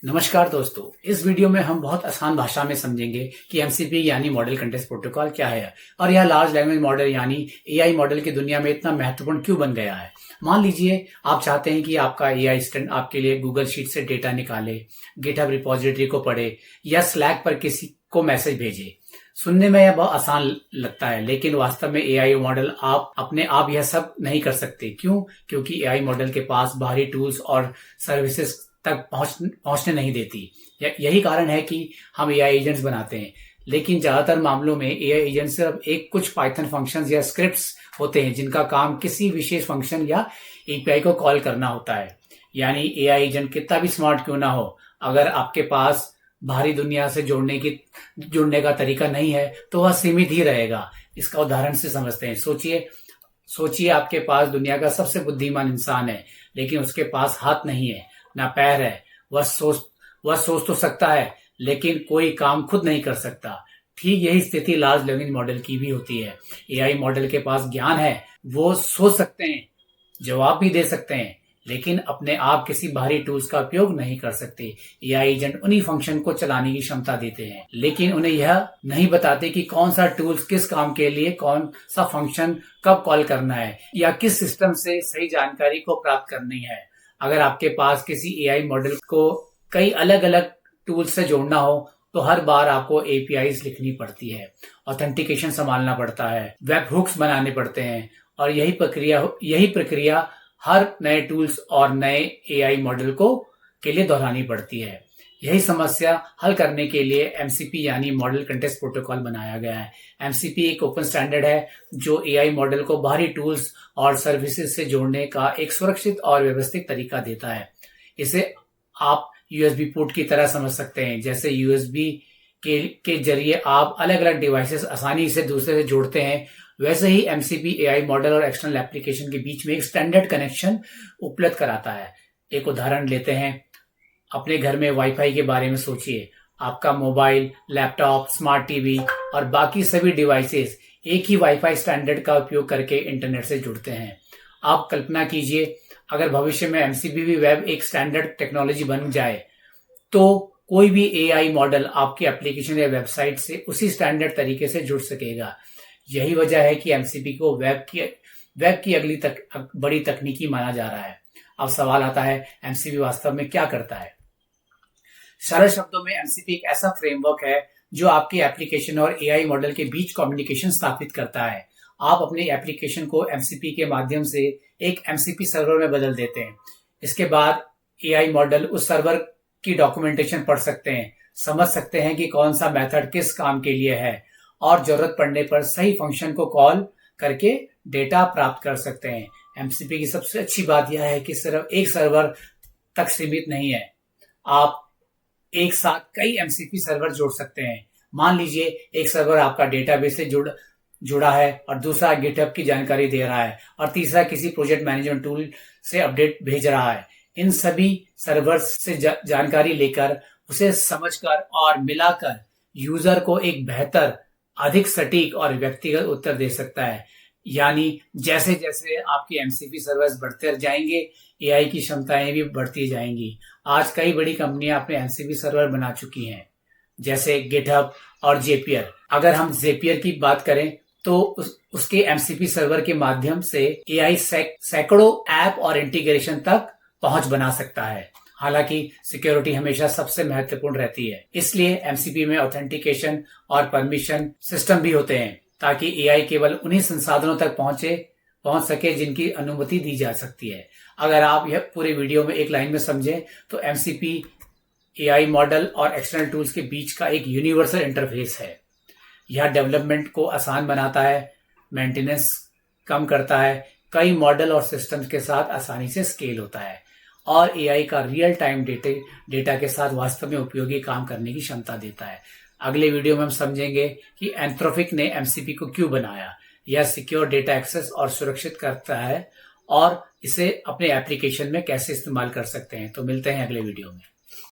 नमस्कार दोस्तों, इस वीडियो में हम बहुत आसान भाषा में समझेंगे कि एमसीपी यानी मॉडल कंटेक्स्ट प्रोटोकॉल क्या है और यह लार्ज लैंग्वेज मॉडल यानी एआई मॉडल की दुनिया में इतना महत्वपूर्ण क्यों बन गया है। मान लीजिए आप चाहते हैं कि आपका एआई असिस्टेंट आपके लिए गूगल शीट से डेटा निकाले, गिटहब रिपोजिटरी को पढ़े या स्लैक पर किसी को मैसेज भेजे। सुनने में यह बहुत आसान लगता है, लेकिन वास्तव में एआई मॉडल आप अपने आप यह सब नहीं कर सकते। क्यों? क्योंकि एआई मॉडल के पास बाहरी टूल्स और सर्विसेज तक पहुंचने नहीं देती। यही कारण है कि हम एआई एजेंट्स बनाते हैं, लेकिन ज्यादातर मामलों में एआई एजेंट सिर्फ कुछ पाइथन फंक्शंस या स्क्रिप्ट्स होते हैं जिनका काम किसी विशेष फंक्शन या एपीआई को कॉल करना होता है। यानी एआई एजेंट कितना भी स्मार्ट क्यों ना हो, अगर आपके पास बाहरी दुनिया से जुड़ने का तरीका नहीं है तो वह सीमित ही रहेगा। इसका उदाहरण से समझते हैं। सोचिए आपके पास दुनिया का सबसे बुद्धिमान इंसान है, लेकिन उसके पास हाथ नहीं है, ना पैर है। वह सोच तो सकता है, लेकिन कोई काम खुद नहीं कर सकता। ठीक यही स्थिति लार्ज लैंग्वेज मॉडल की भी होती है। एआई मॉडल के पास ज्ञान है, वो सोच सकते हैं, जवाब भी दे सकते हैं, लेकिन अपने आप किसी बाहरी टूल्स का उपयोग नहीं कर सकते। एआई एजेंट उन्हीं फंक्शन को चलाने की क्षमता देते हैं, लेकिन उन्हें यह नहीं बताते कि कौन सा टूल्स किस काम के लिए कौन सा फंक्शन कब कॉल करना है या किस सिस्टम से सही जानकारी को प्राप्त करनी है। अगर आपके पास किसी एआई मॉडल को कई अलग अलग टूल्स से जोड़ना हो तो हर बार आपको एपीआईज लिखनी पड़ती है, ऑथेंटिकेशन संभालना पड़ता है, वेब हुक्स बनाने पड़ते हैं और यही प्रक्रिया हर नए टूल्स और नए एआई मॉडल के लिए दोहरानी पड़ती है। यही समस्या हल करने के लिए एमसीपी यानी मॉडल कंटेक्स्ट प्रोटोकॉल बनाया गया है। एमसीपी एक ओपन स्टैंडर्ड है जो एआई मॉडल को बाहरी टूल्स और सर्विसेज से जोड़ने का एक सुरक्षित और व्यवस्थित तरीका देता है। इसे आप यूएसबी पोर्ट की तरह समझ सकते हैं। जैसे यूएसबी के जरिए आप अलग अलग डिवाइसेस आसानी से दूसरे से जोड़ते हैं, वैसे ही एमसीपी एआई मॉडल और एक्सटर्नल एप्लीकेशन के बीच में एक स्टैंडर्ड कनेक्शन उपलब्ध कराता है। एक उदाहरण लेते हैं। अपने घर में वाईफाई के बारे में सोचिए। आपका मोबाइल, लैपटॉप, स्मार्ट टीवी और बाकी सभी डिवाइसेस एक ही वाईफाई स्टैंडर्ड का उपयोग करके इंटरनेट से जुड़ते हैं। आप कल्पना कीजिए, अगर भविष्य में एमसीपी वेब एक स्टैंडर्ड टेक्नोलॉजी बन जाए तो कोई भी एआई मॉडल आपके एप्लीकेशन या वेबसाइट से उसी स्टैंडर्ड तरीके से जुड़ सकेगा। यही वजह है कि एमसीपी को वेब की अगली बड़ी तकनीकी माना जा रहा है। अब सवाल आता है, एमसीपी वास्तव में क्या करता है? सरल शब्दों में एमसीपी एक ऐसा फ्रेमवर्क है जो आपके एप्लीकेशन और एआई मॉडल के बीच कम्युनिकेशन स्थापित करता है। आप अपने एप्लीकेशन को एमसीपी के माध्यम से एक एमसीपी सर्वर में बदल देते हैं। इसके बाद एआई मॉडल उस सर्वर की डॉक्यूमेंटेशन पढ़ सकते हैं, समझ सकते हैं कि कौन सा मेथड किस काम के लिए है और जरूरत पड़ने पर सही फंक्शन को कॉल करके डेटा प्राप्त कर सकते हैं। एमसीपी की सबसे अच्छी बात यह है कि सिर्फ एक सर्वर तक सीमित नहीं है। आप एक साथ कई एमसीपी सर्वर जोड़ सकते हैं। मान लीजिए एक सर्वर आपका डेटाबेस से जुड़ा है और दूसरा गिटहब की जानकारी दे रहा है और तीसरा किसी प्रोजेक्ट मैनेजमेंट टूल से अपडेट भेज रहा है। इन सभी सर्वर्स से जानकारी लेकर उसे समझकर और मिलाकर यूजर को एक बेहतर, अधिक सटीक और व्यक्तिगत उत्तर दे सकता है। यानी जैसे जैसे आपकी एमसीपी सर्वर्स बढ़ते जाएंगे, एआई की क्षमताएं भी बढ़ती जाएंगी। आज कई बड़ी कंपनियां अपने एमसीपी सर्वर बना चुकी हैं, जैसे गिटहब और जेपियर। अगर हम जेपियर की बात करें तो उसके एमसीपी सर्वर के माध्यम से एआई सैकड़ों ऐप और इंटीग्रेशन तक पहुंच बना सकता है। हालांकि सिक्योरिटी हमेशा सबसे महत्वपूर्ण रहती है, इसलिए एमसीपी में ऑथेंटिकेशन और परमिशन सिस्टम भी होते हैं ताकि एआई केवल उन्हीं संसाधनों तक पहुंच सके जिनकी अनुमति दी जा सकती है। अगर आप यह पूरे वीडियो में एक लाइन में समझें तो एमसीपी एआई मॉडल और एक्सटर्नल टूल्स के बीच का एक यूनिवर्सल इंटरफेस है। यह डेवलपमेंट को आसान बनाता है, मेंटेनेंस कम करता है, कई मॉडल और सिस्टम्स के साथ आसानी से स्केल होता है और एआई का रियल टाइम डेटा के साथ वास्तव में उपयोगी काम करने की क्षमता देता है। अगले वीडियो में हम समझेंगे कि एंथ्रोपिक ने एमसीपी को क्यों बनाया। यह सिक्योर डेटा एक्सेस और सुरक्षित करता है और इसे अपने एप्लीकेशन में कैसे इस्तेमाल कर सकते हैं। तो मिलते हैं अगले वीडियो में।